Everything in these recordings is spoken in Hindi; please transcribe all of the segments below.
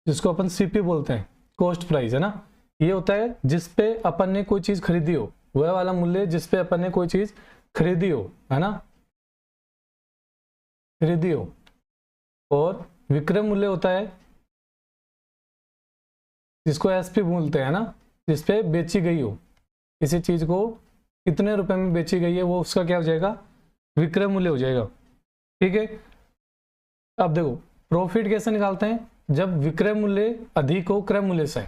जिसको अपन सीपी बोलते हैं, कॉस्ट प्राइस है ना। ये होता है जिस पे अपन ने कोई चीज खरीदी हो, वह वाला मूल्य जिस पे अपन ने कोई चीज खरीदी हो, है ना, खरीदी हो। और विक्रय मूल्य होता है जिसको एसपी बोलते हैं ना, जिस पे बेची गई हो, किसी चीज को कितने रुपए में बेची गई है वो उसका क्या हो जाएगा, विक्रय मूल्य हो जाएगा। ठीक है। अब देखो प्रॉफिट कैसे निकालते हैं, जब विक्रय मूल्य अधिक हो क्रय मूल्य से,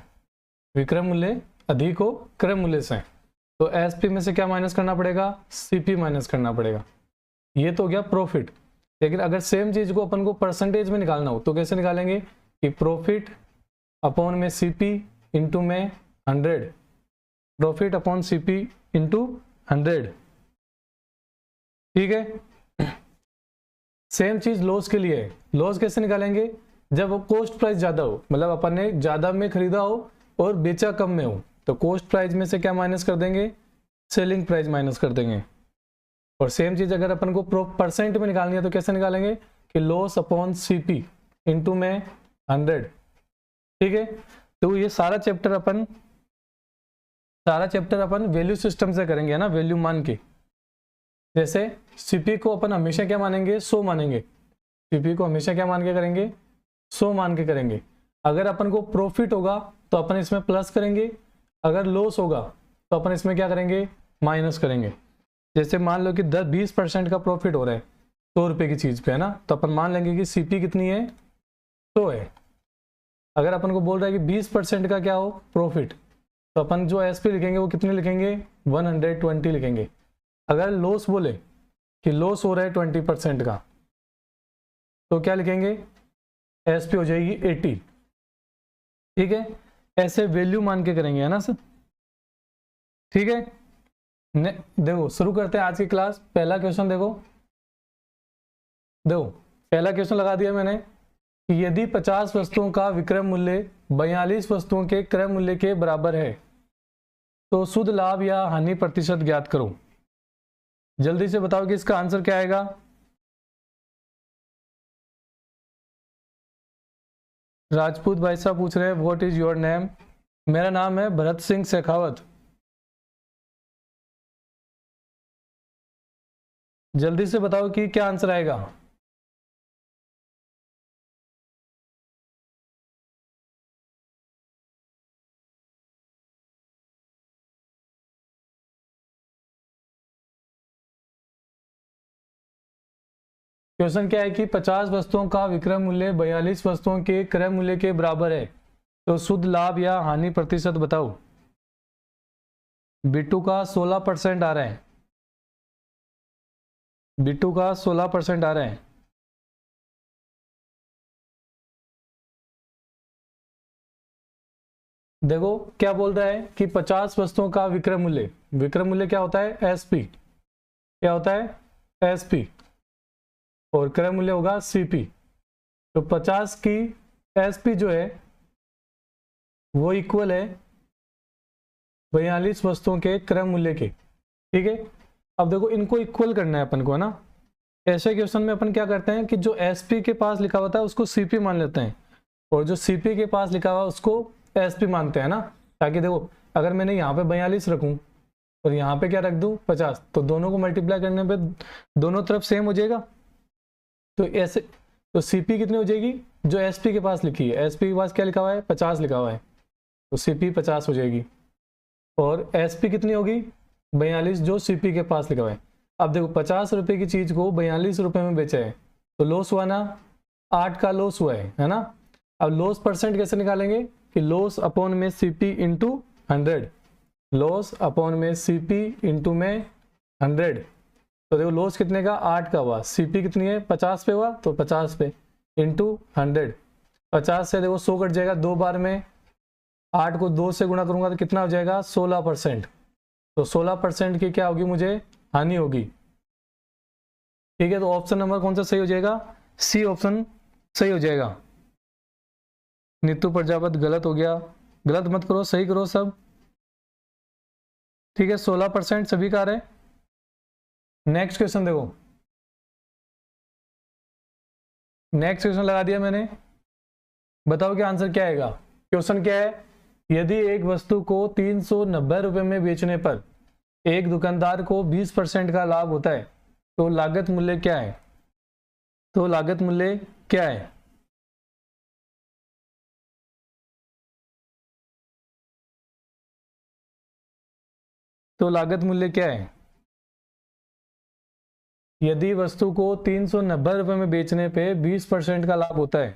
विक्रय मूल्य अधिक हो क्रय मूल्य से, तो एसपी में से क्या माइनस करना पड़ेगा, सीपी माइनस करना पड़ेगा। ये तो हो गया प्रॉफिट। लेकिन अगर सेम चीज को अपन को परसेंटेज में निकालना हो तो कैसे निकालेंगे कि प्रॉफिट अपॉन में सीपी इंटू में 100, प्रॉफिट अपॉन सीपी इंटू 100। ठीक है। सेम चीज लॉस के लिए है। लॉस कैसे निकालेंगे, जब वो कॉस्ट प्राइस ज्यादा हो, मतलब अपन ने ज्यादा में खरीदा हो और बेचा कम में हो, तो कॉस्ट प्राइस में से क्या माइनस कर देंगे, सेलिंग प्राइस माइनस कर देंगे। और सेम चीज अगर अपन को परसेंट में निकालनी है तो कैसे निकालेंगे कि लॉस अपॉन सीपी इंटू में 100। ठीक है। तो ये सारा चैप्टर अपन वैल्यू सिस्टम से करेंगे, है ना, वैल्यू मान के। जैसे सीपी को अपन हमेशा क्या मानेंगे, 100 मानेंगे, सीपी को हमेशा क्या मान के करेंगे, 100 मान के करेंगे। अगर अपन को प्रॉफिट होगा तो अपन इसमें प्लस करेंगे, अगर लॉस होगा तो अपन इसमें क्या करेंगे, माइनस करेंगे। जैसे मान लो कि 20% का प्रॉफिट हो रहा है 100 रुपए की चीज पे, है ना, तो अपन मान लेंगे कि सीपी कितनी है, 100 है। अगर अपन को बोल रहा है कि 20% का क्या हो प्रॉफिट, तो अपन जो एसपी लिखेंगे वो कितने लिखेंगे, 120 लिखेंगे। अगर लॉस बोले कि लॉस हो रहा है 20% का, तो क्या लिखेंगे, एसपी हो जाएगी 80। ठीक है। ऐसे वैल्यू मान के करेंगे, है ना सर। ठीक है। देखो शुरू करते हैं आज की क्लास। पहला क्वेश्चन देखो पहला क्वेश्चन लगा दिया मैंने कि यदि 50 वस्तुओं का विक्रय मूल्य 42 वस्तुओं के क्रय मूल्य के बराबर है तो शुद्ध लाभ या हानि प्रतिशत ज्ञात करो। जल्दी से बताओ कि इसका आंसर क्या आएगा। राजपूत भाई साहब पूछ रहे हैं व्हाट इज योर नेम। मेरा नाम है भरत सिंह शेखावत। जल्दी से बताओ कि क्या आंसर आएगा। क्वेश्चन क्या है कि 50 वस्तुओं का विक्रय मूल्य 42 वस्तुओं के क्रय मूल्य के बराबर है तो शुद्ध लाभ या हानि प्रतिशत बताओ। बिट्टू का 16% आ रहा है, बिट्टू का 16% आ रहा है। देखो क्या बोल रहा है कि 50 वस्तुओं का विक्रय मूल्य क्या होता है, एसपी। क्या होता है, एसपी। और क्रय मूल्य होगा सीपी। तो 50 की एसपी जो है वो इक्वल है 42 वस्तुओं के क्रय मूल्य के। ठीक है। अब देखो इनको इक्वल करना है अपन को, है ना। ऐसे क्वेश्चन में अपन क्या करते हैं कि जो एसपी के पास लिखा हुआ था उसको सीपी मान लेते हैं और जो सीपी के पास लिखा हुआ उसको एसपी मानते हैं ना, ताकि देखो अगर मैंने यहाँ पे 42 रखूं और यहाँ पे क्या रख दूं 50, तो दोनों को मल्टीप्लाई करने पे दोनों तरफ सेम हो जाएगा। तो ऐसे तो सीपी कितनी हो जाएगी, जो एसपी के पास लिखी है, एसपी के पास क्या लिखा हुआ है, 50 लिखा हुआ है, तो सीपी 50 हो जाएगी। और एसपी कितनी होगी, 42, जो सीपी के पास लिखा हुआ है। अब देखो 50 रुपए की चीज को 42 रुपए में बेचा है तो लॉस हुआ ना, 8 का लॉस हुआ है ना। अब लॉस परसेंट कैसे निकालेंगे कि लॉस अपॉन में सीपी इंटू 100, लॉस अपॉन में सीपी इंटू में 100। तो देखो लॉस कितने का, 8 का हुआ, सीपी कितनी है 50 पे हुआ तो 50 पे इंटू 100। 50 से देखो 100 कट जाएगा 2 बार में, 8 को 2 से गुणा करूंगा तो कितना हो जाएगा 16%। तो 16% की क्या होगी, मुझे हानि होगी। ठीक है। तो ऑप्शन नंबर कौन सा सही हो जाएगा, सी ऑप्शन सही हो जाएगा। नीतू प्रजापत गलत हो गया, गलत मत करो, सही करो सब। ठीक है। 16% सभी का है। नेक्स्ट क्वेश्चन देखो, नेक्स्ट क्वेश्चन लगा दिया मैंने बताओ क्या आंसर क्या आएगा। क्वेश्चन क्या है, यदि एक वस्तु को 390 रुपए में बेचने पर एक दुकानदार को 20% का लाभ होता है तो लागत मूल्य क्या है। तो लागत मूल्य क्या है। तो लागत मूल्य क्या है। यदि वस्तु को 390 रुपए में बेचने पे 20% का लाभ होता है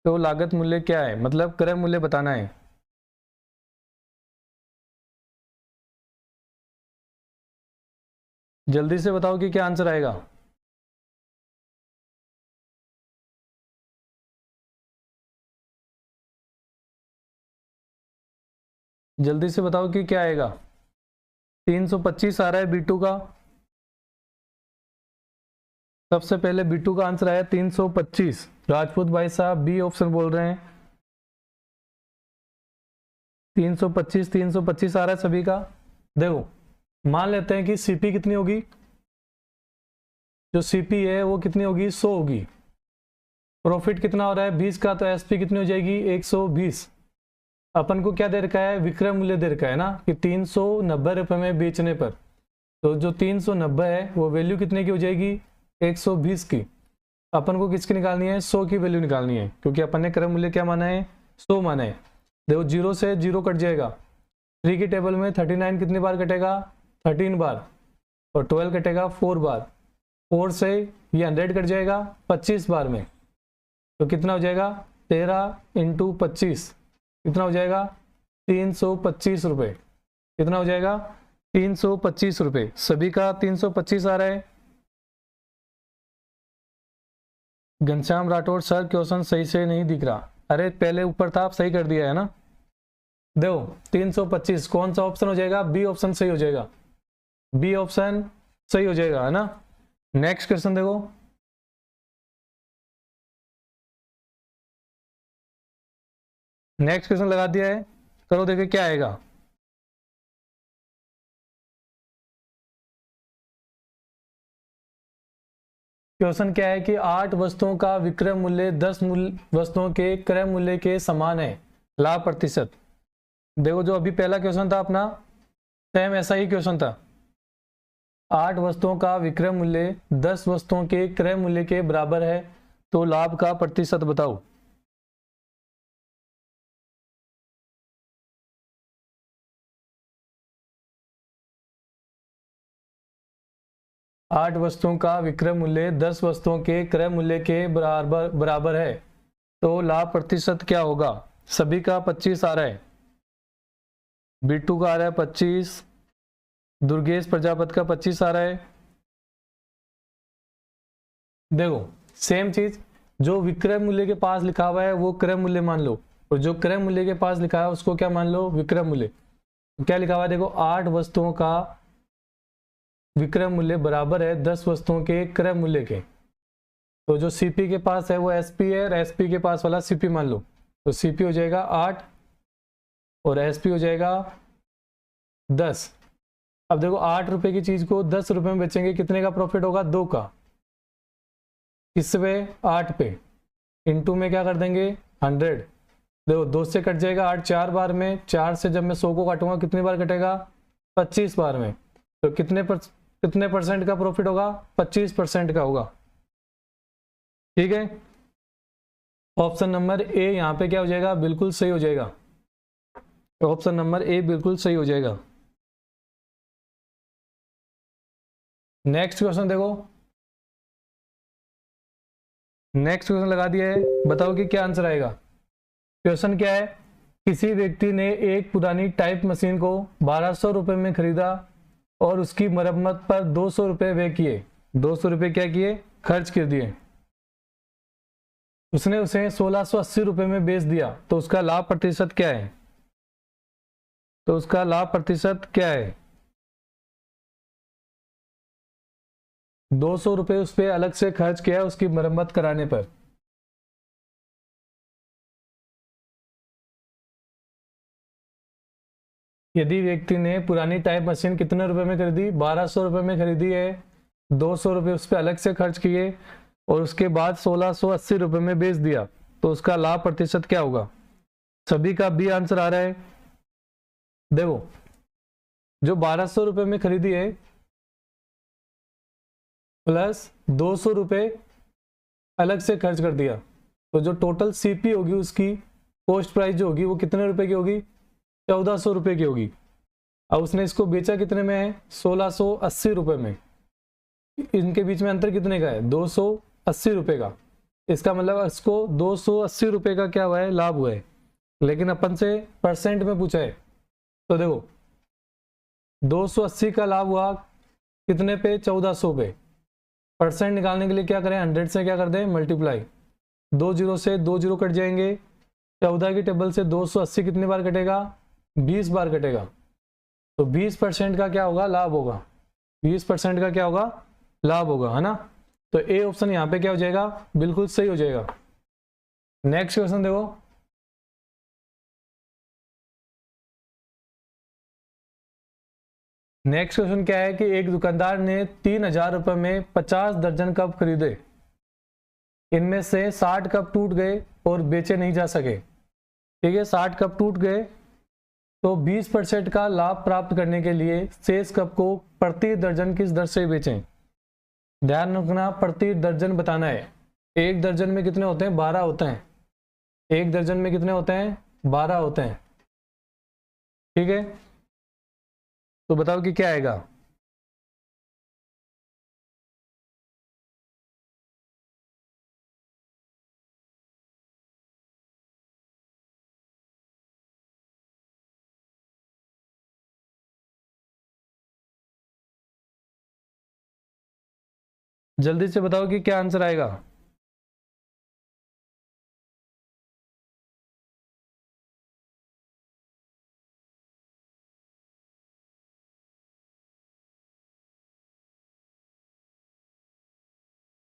तो लागत मूल्य क्या है, मतलब क्रय मूल्य बताना है। जल्दी से बताओ कि क्या आंसर आएगा। जल्दी से बताओ कि क्या आएगा। 325 आ रहा है B2 का। सबसे पहले B2 का आंसर आया 325। राजपूत भाई साहब बी ऑप्शन बोल रहे हैं। 325 आ रहा है सभी का। देखो मान लेते हैं कि सीपी कितनी होगी, जो सीपी है वो कितनी होगी 100 होगी। प्रॉफिट कितना हो रहा है 20 का, तो एसपी कितनी हो जाएगी 120। अपन को क्या दे रखा है, विक्रय मूल्य दे रखा है ना कि 390 रुपए में बेचने पर, तो जो 390 है वो वैल्यू कितने की हो जाएगी 120 की। अपन को किसकी निकालनी है 100 की वैल्यू निकालनी है, क्योंकि अपन ने क्रय मूल्य क्या माना है 100 माना है। देखो 0 से 0 कट जाएगा। 3 की टेबल में 39 कितनी बार कटेगा 13 बार, और 12 कटेगा 4 बार। 4 से ये 100 कट जाएगा 25 बार में, तो कितना हो जाएगा 13 × 25 कितना हो जाएगा 325 रुपये। कितना हो जाएगा 325 रुपये। सभी का 325 आ रहा है। घनश्याम राठौड़ सर क्वेश्चन सही से नहीं दिख रहा। अरे पहले ऊपर था, आप सही कर दिया है ना। देखो 325 कौन सा ऑप्शन हो जाएगा, बी ऑप्शन सही हो जाएगा। बी ऑप्शन सही हो जाएगा, है ना। नेक्स्ट क्वेश्चन देखो, नेक्स्ट क्वेश्चन लगा दिया है, करो देखिए क्या आएगा। क्वेश्चन क्या है कि 8 वस्तुओं का विक्रय मूल्य 10 वस्तुओं के क्रय मूल्य के समान है, लाभ प्रतिशत। देखो जो अभी पहला क्वेश्चन था अपना, सेम ऐसा ही क्वेश्चन था। 8 वस्तुओं का विक्रय मूल्य 10 वस्तुओं के क्रय मूल्य के बराबर है, तो लाभ का प्रतिशत बताओ। 8 वस्तुओं का विक्रय मूल्य 10 वस्तुओं के क्रय मूल्य के बराबर है, तो लाभ प्रतिशत क्या होगा। सभी का 25 आ रहा है। B2 का आ रहा है 25, दुर्गेश प्रजापति का 25 आ रहा है। देखो सेम चीज, जो विक्रय मूल्य के पास लिखा हुआ है वो क्रय मूल्य मान लो, और जो क्रय मूल्य के पास लिखा है उसको क्या मान लो, विक्रय मूल्य। क्या लिखा हुआ है देखो, 8 वस्तुओं का विक्रय मूल्य बराबर है 10 वस्तुओं के क्रय मूल्य के। तो जो सीपी के पास है वो एसपी है, और एसपी के पास वाला सीपी मान लो, तो सीपी हो जाएगा 8 और एसपी हो जाएगा 10। अब देखो 8 रुपए की चीज को 10 रुपए में बेचेंगे, कितने का प्रॉफिट होगा 2 का। किस पे 8 पे, इनटू में क्या कर देंगे 100। देखो 2 से कट जाएगा 8 4 बार में, 4 से जब मैं 100 को काटूंगा कितनी बार कटेगा 25 बार में, तो कितने परसेंट का प्रॉफिट होगा 25% का होगा। ठीक है, ऑप्शन नंबर ए यहाँ पे क्या हो जाएगा, बिल्कुल सही हो जाएगा। ऑप्शन नंबर ए बिल्कुल सही हो जाएगा। नेक्स्ट क्वेश्चन देखो, नेक्स्ट क्वेश्चन लगा दिया है, बताओ कि क्या आंसर आएगा। क्वेश्चन क्या है, किसी व्यक्ति ने एक पुरानी टाइप मशीन को 1200 रुपए में खरीदा और उसकी मरम्मत पर 200 रुपए व्यय किए। 200 रुपए क्या किए, खर्च कर दिए। उसने उसे 1680 रुपए में बेच दिया, तो उसका लाभ प्रतिशत क्या है। तो उसका लाभ प्रतिशत क्या है। 200 रुपए उस पर अलग से खर्च किया है उसकी मरम्मत कराने पर। यदि व्यक्ति ने पुरानी टाइप मशीन कितने रुपए में खरीदी, 1200 रुपए में खरीदी है, 200 रुपए उस पर अलग से खर्च किए और उसके बाद 1680 रुपए में बेच दिया, तो उसका लाभ प्रतिशत क्या होगा? सभी का बी आंसर आ रहा है। देखो जो 1200 रुपये में खरीदी है प्लस 200 रुपये अलग से खर्च कर दिया, तो जो टोटल सीपी होगी उसकी पोस्ट प्राइस जो होगी वो कितने रुपए की होगी? 1400 रुपये की होगी। अब उसने इसको बेचा कितने में है? 1680 रुपये में। इनके बीच में अंतर कितने का है? 280 रुपये का। इसका मतलब इसको 280 रुपये का क्या हुआ है? लाभ हुआ है। लेकिन अपन से परसेंट में पूछा है, तो देखो 280 का लाभ हुआ कितने पे? 1400 पे। परसेंट निकालने के लिए क्या करें? 100 से क्या कर दें? मल्टीप्लाई। 2 जीरो से 2 जीरो कट जाएंगे। 14 की टेबल से 280 कितने बार कटेगा? 20 बार कटेगा। तो 20% का क्या होगा? लाभ होगा। 20% का क्या होगा? लाभ होगा, है ना। तो ए ऑप्शन यहाँ पे क्या हो जाएगा? बिल्कुल सही हो जाएगा। नेक्स्ट क्वेश्चन देखो, नेक्स्ट क्वेश्चन क्या है कि एक दुकानदार ने 3000 रुपये में 50 दर्जन कप खरीदे। इनमें से 60 कप टूट गए और बेचे नहीं जा सके। ठीक है, 60 कप टूट गए, तो 20% का लाभ प्राप्त करने के लिए शेष कप को प्रति दर्जन किस दर से बेचें? ध्यान रखना, प्रति दर्जन बताना है। एक दर्जन में कितने होते हैं? 12 होते हैं। एक दर्जन में कितने होते हैं? 12 होते हैं। ठीक है, तो बताओ कि क्या आएगा? जल्दी से बताओ कि क्या आंसर आएगा।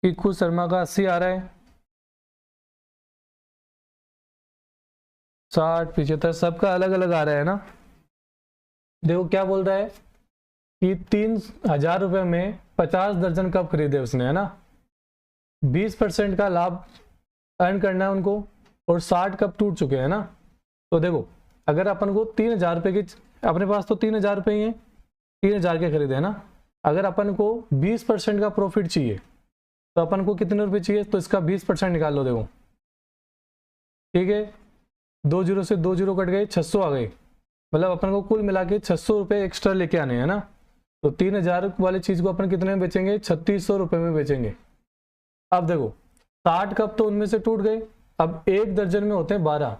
पीकू शर्मा का 80 आ रहा है, 60, 75, सबका अलग अलग आ रहा है ना। देखो क्या बोल रहा है कि 3000 रुपये में 50 दर्जन कप खरीदे उसने, है ना। 20% का लाभ अर्न करना है उनको और 60 कप टूट चुके हैं ना। तो देखो अगर अपन को 3000 रुपये की, अपने पास तो 3000 रुपये ही है, 3000 के खरीदे है ना। अगर अपन को 20% का प्रॉफिट चाहिए तो अपन को कितने रुपए चाहिए? तो इसका 20% निकाल लो। देखो ठीक है, 2 जीरो से 2 जीरो कट गए, 600 आ गए। मतलब अपन को कुल मिला के 600 रुपये एक्स्ट्रा लेके आने हैं ना। तो 3000 वाली चीज को अपन कितने में बेचेंगे? 3600 रुपये में बेचेंगे। अब देखो 60 कप तो उनमें से टूट गए। अब एक दर्जन में होते हैं 12,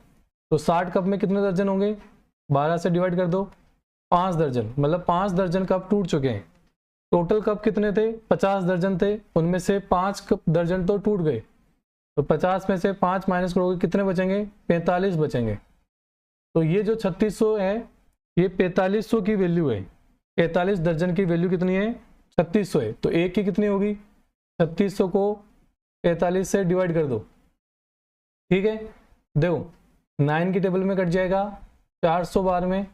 तो 60 कप में कितने दर्जन होंगे? 12 से डिवाइड कर दो, 5 दर्जन। मतलब 5 दर्जन कप टूट चुके हैं। टोटल कप कितने थे? 50 दर्जन थे, उनमें से 5 कप दर्जन तो टूट गए। तो 50 में से 5 माइनस करोगे, कितने बचेंगे? 45 बचेंगे। तो ये जो 3600 है ये 4500 की वैल्यू है। 45 दर्जन की वैल्यू कितनी है? 3600 है। तो एक की कितनी होगी? 3600 को 45 से डिवाइड कर दो। ठीक है, देखो 9 की टेबल में कट जाएगा 400 बार में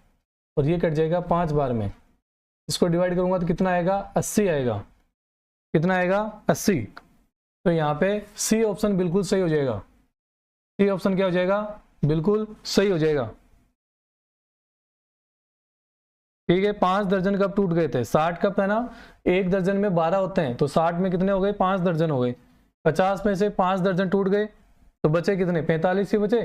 और ये कट जाएगा 5 बार में। इसको डिवाइड करूंगा तो कितना आएगा? 80 आएगा। कितना आएगा? 80। तो यहाँ पे सी ऑप्शन बिल्कुल सही हो जाएगा। सी ऑप्शन क्या हो जाएगा? बिल्कुल सही हो जाएगा। ठीक है, 5 दर्जन कप टूट गए थे। 60 कप है ना, एक दर्जन में 12 होते हैं, तो 60 में कितने हो गए? 5 दर्जन हो गए। 50 में से 5 दर्जन टूट गए तो बचे कितने? 45 ही बचे।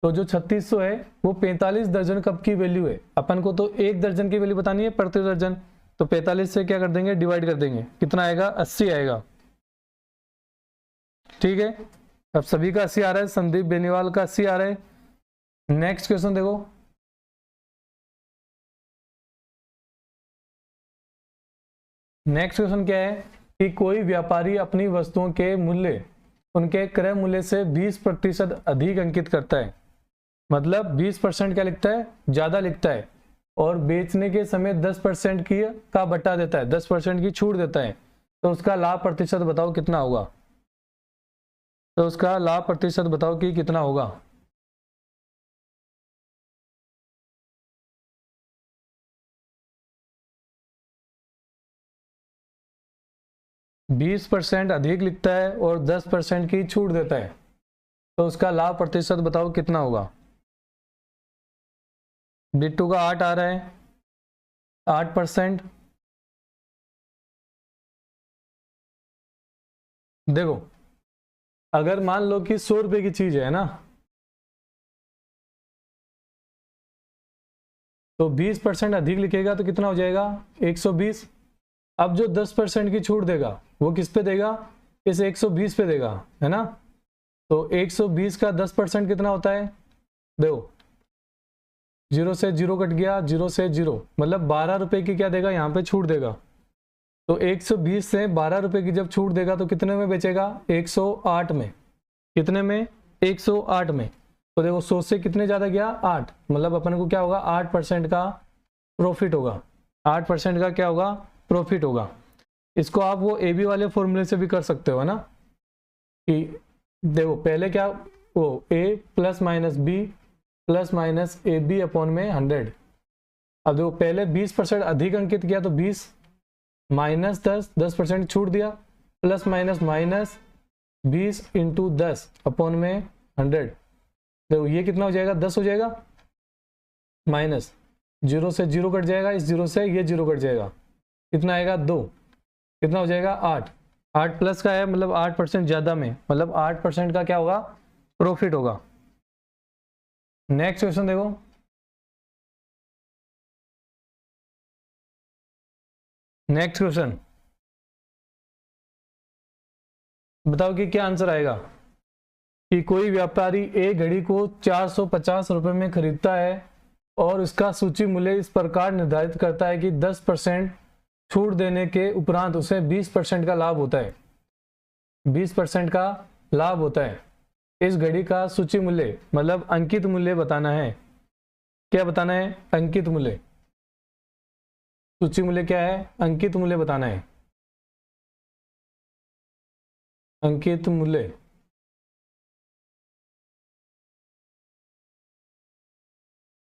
तो जो 3600 है वो 45 दर्जन कप की वैल्यू है। अपन को तो एक दर्जन की वैल्यू बतानी है प्रति दर्जन, तो 45 से क्या कर देंगे? डिवाइड कर देंगे। कितना आएगा? 80 आएगा। ठीक है, अब सभी का 80 आ रहा है, संदीप बेनीवाल का 80 आ रहा है। नेक्स्ट क्वेश्चन देखो, नेक्स्ट क्वेश्चन क्या है कि कोई व्यापारी अपनी वस्तुओं के मूल्य उनके क्रय मूल्य से 20% अधिक अंकित करता है। मतलब 20% क्या लिखता है? ज्यादा लिखता है, और बेचने के समय 10% की का बटा देता है, 10% की छूट देता है। तो उसका लाभ प्रतिशत बताओ कितना होगा? तो उसका लाभ प्रतिशत बताओ कि कितना होगा? %20 अधिक लिखता है और 10% की छूट देता है। तो उसका लाभ प्रतिशत बताओ कितना होगा। बिट्टू का 8 आ रहा है, 8%। देखो अगर मान लो कि 100 रुपए की चीज है ना, तो 20% अधिक लिखेगा तो कितना हो जाएगा 120। अब जो 10% की छूट देगा वो किस पे देगा, इस 120 पे देगा, है ना। तो 120 का 10% कितना होता है, देखो 0 से 0 कट गया, 0 से 0 मतलब 12 रुपए की क्या देगा यहाँ पे छूट देगा। तो 120 से 12 रुपए की जब छूट देगा तो कितने में बेचेगा, 108 में। कितने में, 108 में। तो देखो 100 से कितने ज़्यादा गया, 8, मतलब अपन को क्या होगा 8% का प्रॉफिट होगा। 8% का क्या होगा, प्रॉफिट होगा। इसको आप वो ए बी वाले फॉर्मूले से भी कर सकते हो, है ना, कि देखो पहले क्या, वो A plus minus B plus minus A B upon में 100। अब देखो पहले 20% अधिक अंकित किया तो 20 माइनस 10% छूट दिया, plus minus minus 20 into 10 upon में 100। देखो ये कितना हो जाएगा, 10 हो जाएगा, माइनस 0 से 0 कट जाएगा, इस 0 से ये 0 कट जाएगा, कितना आएगा 2, कितना हो जाएगा 8। 8 प्लस का है मतलब 8% ज़्यादा में, मतलब 8% का क्या होगा, प्रॉफिट होगा। नेक्स्ट क्वेश्चन देखो, नेक्स्ट क्वेश्चन बताओ कि क्या आंसर आएगा। कि कोई व्यापारी एक घड़ी को 450 रुपये में खरीदता है और उसका सूची मूल्य इस प्रकार निर्धारित करता है कि 10% छूट देने के उपरांत उसे 20% का लाभ होता है। 20% का लाभ होता है। इस घड़ी का सूची मूल्य मतलब अंकित मूल्य बताना है। क्या बताना है, अंकित मूल्य। सूची मूल्य क्या है, अंकित मूल्य बताना है। अंकित मूल्य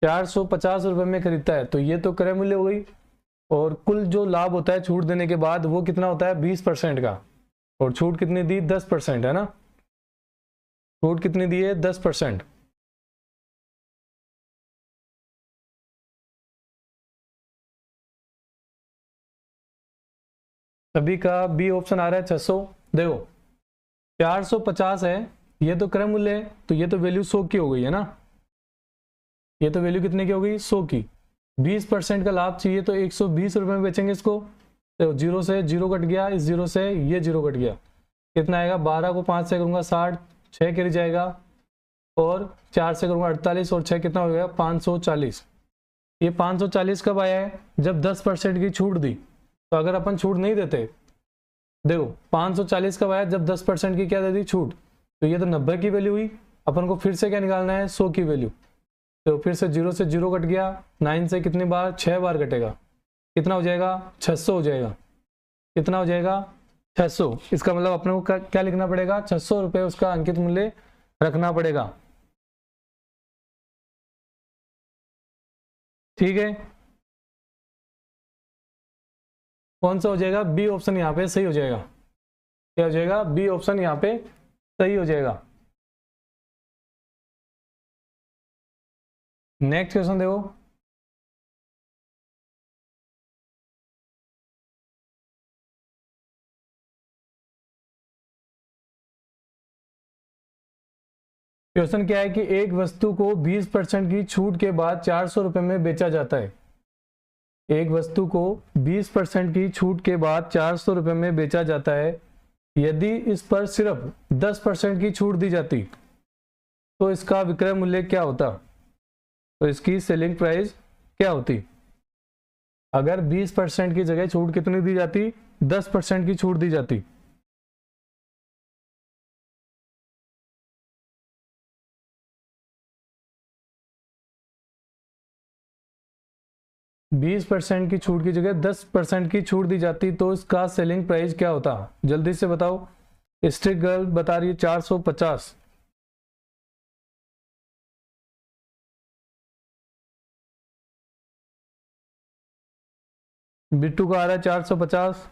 450 रुपये में खरीदता है, तो ये तो क्रय मूल्य हो गई। और कुल जो लाभ होता है छूट देने के बाद वो कितना होता है 20% का। और छूट कितनी दी, 10%, है ना। छूट कितनी दी है, 10%। सभी का बी ऑप्शन आ रहा है 600। देखो 450 है, ये तो क्रय मूल्य है, तो ये तो वैल्यू 100 की हो गई, है ना। ये तो वैल्यू कितने की हो गई, 100 की। 20% का लाभ चाहिए तो 120 रुपये में बेचेंगे इसको। देखो 0 से 0 कट गया, इस 0 से ये 0 कट गया, कितना आएगा, 12 को 5 से करूँगा 60, 6 गिर जाएगा, और 4 से करूँगा 48, और 6 कितना हो गया 540। ये 540 कब आया है, जब 10% की छूट दी। तो अगर अपन छूट नहीं देते, देखो 540 कब आया, जब 10% की क्या दे दी, छूट। तो ये तो 90 की वैल्यू हुई। अपन को फिर से क्या निकालना है, 100 की वैल्यू। तो फिर से 0 से 0 कट गया, 9 से कितनी बार, 6 बार कटेगा, कितना हो जाएगा 600 हो जाएगा। कितना हो जाएगा 600। इसका मतलब अपने को क्या लिखना पड़ेगा, 600 रुपये उसका अंकित मूल्य रखना पड़ेगा। ठीक है, कौन सा हो जाएगा, बी ऑप्शन यहाँ पे सही हो जाएगा। क्या हो जाएगा, बी ऑप्शन यहाँ पे सही हो जाएगा। नेक्स्ट क्वेश्चन देखो, क्वेश्चन क्या है कि एक वस्तु को 20% की छूट के बाद 400 रुपये में बेचा जाता है। एक वस्तु को 20% की छूट के बाद 400 रुपये में बेचा जाता है। यदि इस पर सिर्फ 10% की छूट दी जाती तो इसका विक्रय मूल्य क्या होता, तो इसकी सेलिंग प्राइस क्या होती। अगर 20% की जगह छूट कितनी दी जाती, 10% की छूट दी जाती। 20% की छूट की जगह 10% की छूट दी जाती तो इसका सेलिंग प्राइस क्या होता, जल्दी से बताओ। स्ट्रिक गर्ल बता रही है 450। बिट्टू का आ रहा है 450।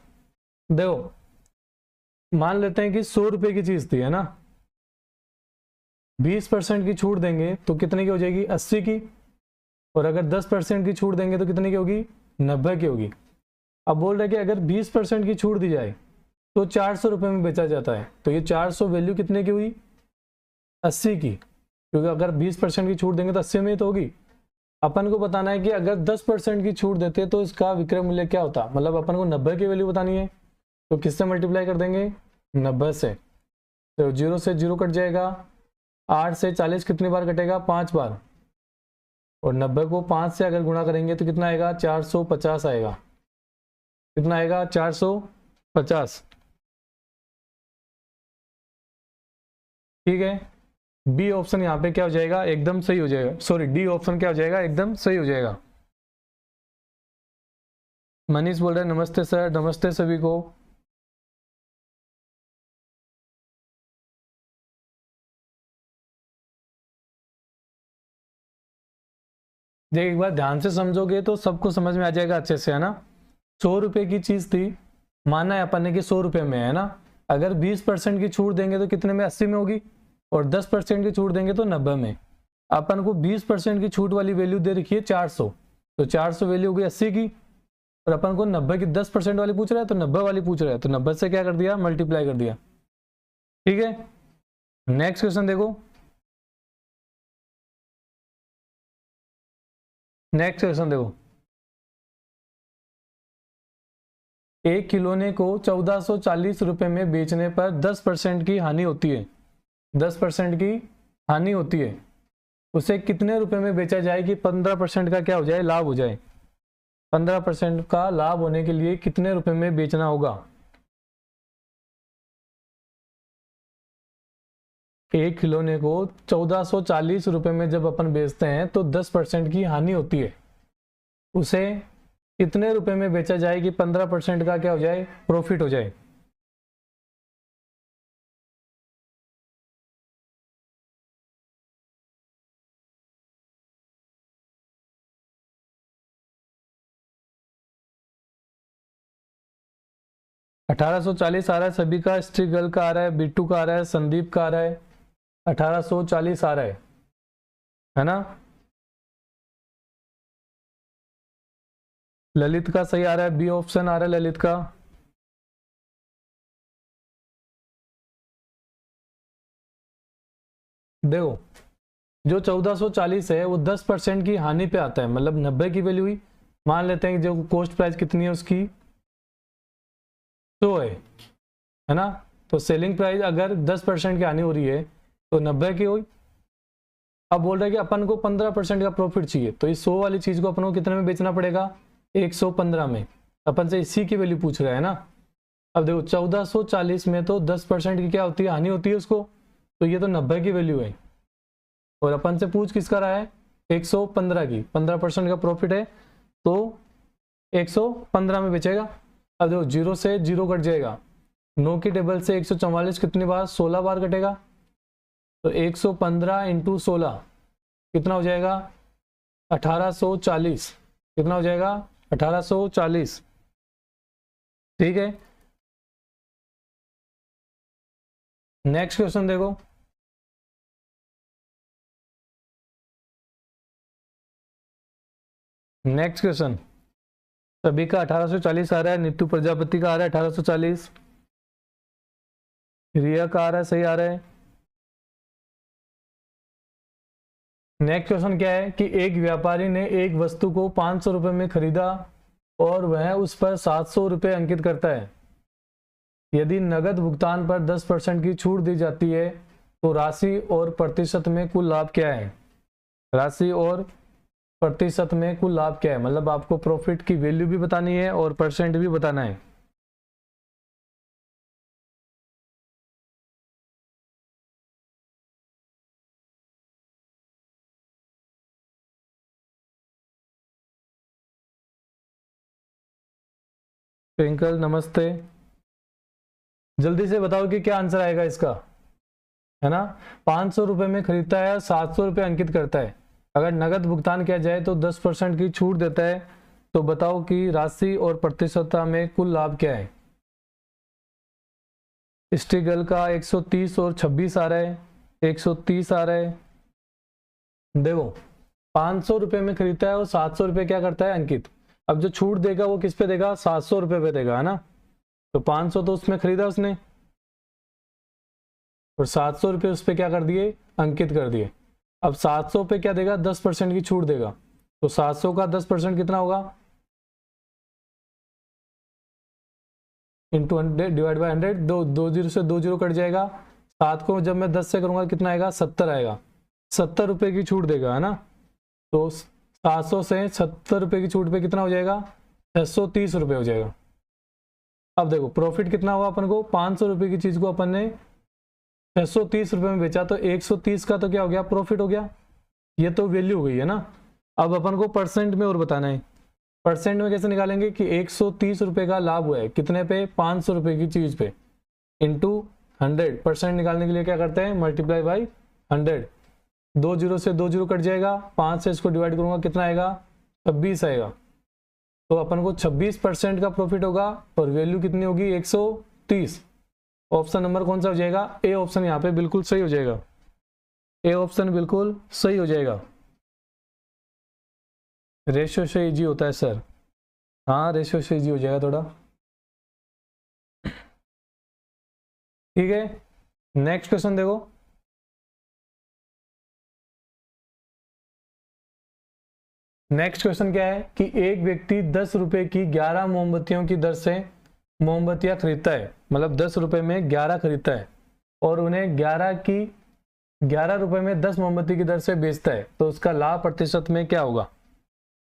देखो मान लेते हैं कि 100 रुपए की चीज थी, है ना। 20% की छूट देंगे तो कितने की हो जाएगी, 80 की। और अगर 10% की छूट देंगे तो कितने की होगी, 90 की होगी। अब बोल रहे कि अगर 20% की छूट दी जाए तो 400 रुपये में बेचा जाता है, तो ये 400 वैल्यू कितने की हुई, 80 की, क्योंकि अगर 20% की छूट देंगे तो 80 में ही तो होगी। अपन को बताना है कि अगर 10% की छूट देते तो इसका विक्रय मूल्य क्या होता, मतलब अपन को 90 की वैल्यू बतानी है, तो किससे मल्टीप्लाई कर देंगे, 90 से। तो 0 से 0 कट जाएगा, 8 से 40 कितनी बार कटेगा, 5 बार, और 90 को 5 से अगर गुणा करेंगे तो कितना आएगा, 450 आएगा। कितना आएगा, 450। ठीक है, बी ऑप्शन यहाँ पे क्या हो जाएगा, एकदम सही हो जाएगा, सॉरी डी ऑप्शन क्या हो जाएगा, एकदम सही हो जाएगा। मनीष बोल रहे हैं नमस्ते सर, नमस्ते सभी को। देख एक बार ध्यान से समझोगे तो सबको समझ में आ जाएगा अच्छे से, है ना। 100 रुपये की चीज थी, माना है अपन ने कि 100 रुपये में, है ना। अगर 20% की छूट देंगे तो कितने में, 80 में होगी, और 10% की छूट देंगे तो 90 में। अपन को 20% की छूट वाली वैल्यू दे रखी है 400, तो 400 वैल्यू होगी 80 की, और अपन को 90 की 10% वाली पूछ रहा है, तो 90 वाली पूछ रहा है, तो 90 से क्या कर दिया, मल्टीप्लाई कर दिया। ठीक है, नेक्स्ट क्वेश्चन देखो। नेक्स्ट क्वेश्चन देखो, एक खिलौने को 1440 रुपए में बेचने पर 10% की हानि होती है, 10% की हानि होती है, उसे कितने रुपए में बेचा जाए कि 15% का क्या हो जाए, लाभ हो जाए। 15% का लाभ होने के लिए कितने रुपए में बेचना होगा। एक खिलौने को 1440 रुपए में जब अपन बेचते हैं तो 10% की हानि होती है, उसे कितने रुपए में बेचा जाए कि 15% का क्या हो जाए, प्रॉफिट हो जाए। $1840 आ रहा है सभी का, स्ट्रीगल का आ रहा है, बिट्टू का आ रहा है, संदीप का आ रहा है, 1840 आ रहा है ना। ललित का सही आ रहा है, बी ऑप्शन आ रहा है ललित का। देखो जो 1440 है वो 10% की हानि पे आता है, मतलब 90 की वैल्यू हुई, मान लेते हैं कि जो कॉस्ट प्राइस कितनी है उसकी 100 है ना। तो सेलिंग प्राइस अगर 10% की हानि हो रही है तो 90 की हुई। अब बोल रहा है कि अपन को 15% का प्रॉफिट चाहिए, तो इस 100 वाली चीज को अपन को कितने में बेचना पड़ेगा, 115 में। अपन से इसी की वैल्यू पूछ रहा है ना। अब देखो 1440 में तो 10% की क्या होती है, हानि होती है उसको, तो ये तो 90 की वैल्यू है, और अपन से पूछ किसका रहा है, 115 की, 15% का प्रॉफिट है तो 115 में बेचेगा। अब देखो 0 से 0 कट जाएगा, 9 की टेबल से 144 कितनी बार, 16 बार कटेगा, तो 115 इंटू 16 कितना हो जाएगा, 1840। कितना हो जाएगा, 1840। ठीक है, नेक्स्ट क्वेश्चन देखो। नेक्स्ट क्वेश्चन सभी का 1840 आ रहा है, नीतू प्रजापति का आ रहा है 1840, रिया का आ रहा है, सही आ रहा है। नेक्स्ट क्वेश्चन क्या है कि एक व्यापारी ने एक वस्तु को 500 रुपये में खरीदा और वह उस पर 700 रुपये अंकित करता है। यदि नगद भुगतान पर 10% की छूट दी जाती है तो राशि और प्रतिशत में कुल लाभ क्या है। राशि और प्रतिशत में कुल लाभ क्या है, मतलब आपको प्रॉफिट की वैल्यू भी बतानी है और परसेंट भी बताना है। ट्विंकल नमस्ते, जल्दी से बताओ कि क्या आंसर आएगा इसका, है ना। 500 रुपये में खरीदता है, 700 रुपये अंकित करता है, अगर नगद भुगतान किया जाए तो 10% की छूट देता है, तो बताओ कि राशि और प्रतिशतता में कुल लाभ क्या है। स्ट्रीगल का 130 और 26 आ रहा है, 130 आ रहा है। देखो 500 रुपये में खरीदता है और 700 रुपये क्या करता है अंकित। अब जो छूट देगा वो किस पे देगा, 700 रुपये पे देगा, है ना। तो 500 तो उसमें खरीदा उसने और 700 रुपये उस पर क्या कर दिए, अंकित कर दिए। अब 700 पे क्या देगा, 10% की छूट देगा। तो 700 का 10% कितना होगा, इंटू 100 डिवाइड बाई 100, दो जीरो से 2 जीरो कट जाएगा। 7 को जब मैं 10 से करूंगा कितना आएगा, 70 आएगा। 70 रुपये की छूट देगा, है ना। तो 700 से 70 रुपये की छूट पे कितना हो जाएगा, 630 रुपये हो जाएगा। अब देखो प्रॉफिट कितना हुआ अपन को, 500 रुपये की चीज को अपन ने 630 रुपये में बेचा, तो 130 का तो क्या हो गया, प्रॉफिट हो गया। ये तो वैल्यू हो गई है ना। अब अपन को परसेंट में और बताना है। परसेंट में कैसे निकालेंगे कि 130 रुपये का लाभ हुआ है कितने पे, 500 रुपये की चीज पे, इंटू 100। परसेंट निकालने के लिए क्या करते हैं, मल्टीप्लाई बाई 100। 2 जीरो से 2 जीरो कट जाएगा, 5 से इसको डिवाइड करूंगा कितना आएगा, 26 आएगा। तो अपन को 26% का प्रॉफिट होगा और वैल्यू कितनी होगी, 130। ऑप्शन नंबर कौन सा हो जाएगा, ए ऑप्शन यहाँ पे बिल्कुल सही हो जाएगा। ए ऑप्शन बिल्कुल सही हो जाएगा। रेशियो से इजी होता है सर, हाँ रेशियो से इजी हो जाएगा थोड़ा। ठीक है, नेक्स्ट क्वेश्चन देखो। नेक्स्ट क्वेश्चन क्या है कि एक व्यक्ति 10 रुपए की 11 मोमबत्तियों की दर से मोमबत्तियां खरीदता है, मतलब 10 रुपए में 11 खरीदता है और उन्हें 11 रुपए में 10 मोमबत्ती की दर से बेचता है, तो उसका लाभ प्रतिशत में क्या होगा।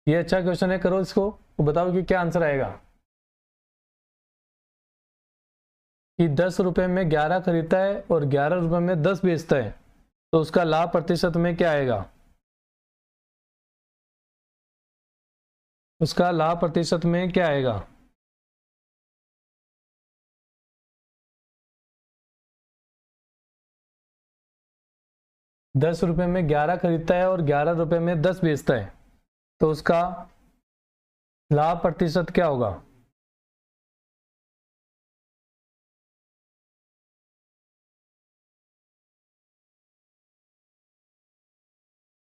ये अच्छा क्वेश्चन है, करो इसको, तो बताओ कि क्या आंसर आएगा। कि 10 रुपए में 11 खरीदता है और 11 रुपए में 10 बेचता है, तो उसका लाभ प्रतिशत में क्या आएगा। उसका लाभ प्रतिशत में क्या आएगा। दस रुपए में 11 खरीदता है और 11 रुपए में 10 बेचता है, तो उसका लाभ प्रतिशत क्या होगा।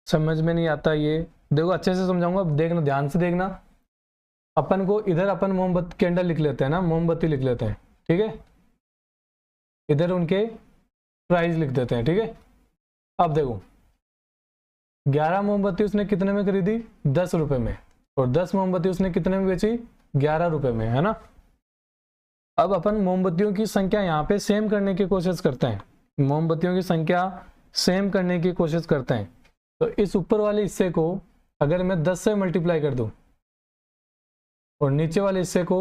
समझ में नहीं आता ये, देखो अच्छे से समझाऊंगा, देखना ध्यान से देखना। अपन को इधर अपन मोमबत्ती कैंडल लिख लेते हैं ना, मोमबत्ती लिख लेते हैं, ठीक है। इधर उनके प्राइस लिख देते हैं, ठीक है। अब देखो 11 मोमबत्ती उसने कितने में खरीदी, 10 रुपए में, और 10 मोमबत्ती उसने कितने में बेची, 11 रुपए में, है ना। अब अपन मोमबत्तियों की संख्या यहाँ पे सेम करने की कोशिश करते हैं, मोमबत्तियों की संख्या सेम करने की कोशिश करते हैं। तो इस ऊपर वाले हिस्से को अगर मैं 10 से मल्टीप्लाई कर दूं और नीचे वाले हिस्से को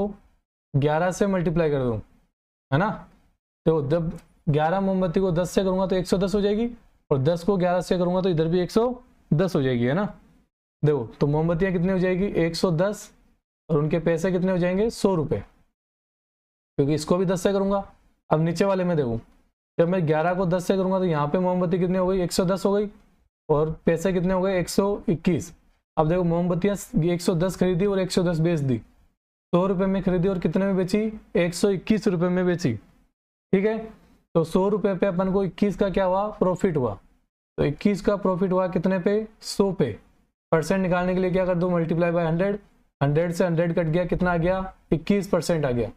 11 से मल्टीप्लाई कर दूं, है ना, तो जब 11 मोमबत्ती को 10 से करूंगा तो 110 हो जाएगी, और 10 को 11 से करूंगा तो इधर भी 110 हो जाएगी, है ना। देखो तो मोमबत्तियां कितनी हो जाएगी, 110, और उनके पैसे कितने हो जाएंगे, 100 रुपये, क्योंकि इसको भी 10 से करूंगा। अब नीचे वाले में देखो, जब मैं 11 को 10 से करूंगा तो यहाँ पे मोमबत्ती कितनी हो गई, 110 हो गई, और पैसे कितने हो गए, 121। अब देखो मोमबत्तियां 110 खरीदी और 110 बेच दी, 100 रुपये में खरीदी और कितने में बेची, 121 रुपये में बेची, ठीक है। तो 100 रुपये पे अपन को 21 का क्या हुआ, प्रॉफिट हुआ। तो 21 का प्रॉफिट हुआ कितने पे, 100 पे। परसेंट निकालने के लिए क्या कर दो, मल्टीप्लाई बाय 100, 100 से 100 कट गया, कितना आ गया, 21% आ गया।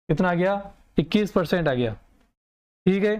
कितना आ गया, 21% आ गया, ठीक है।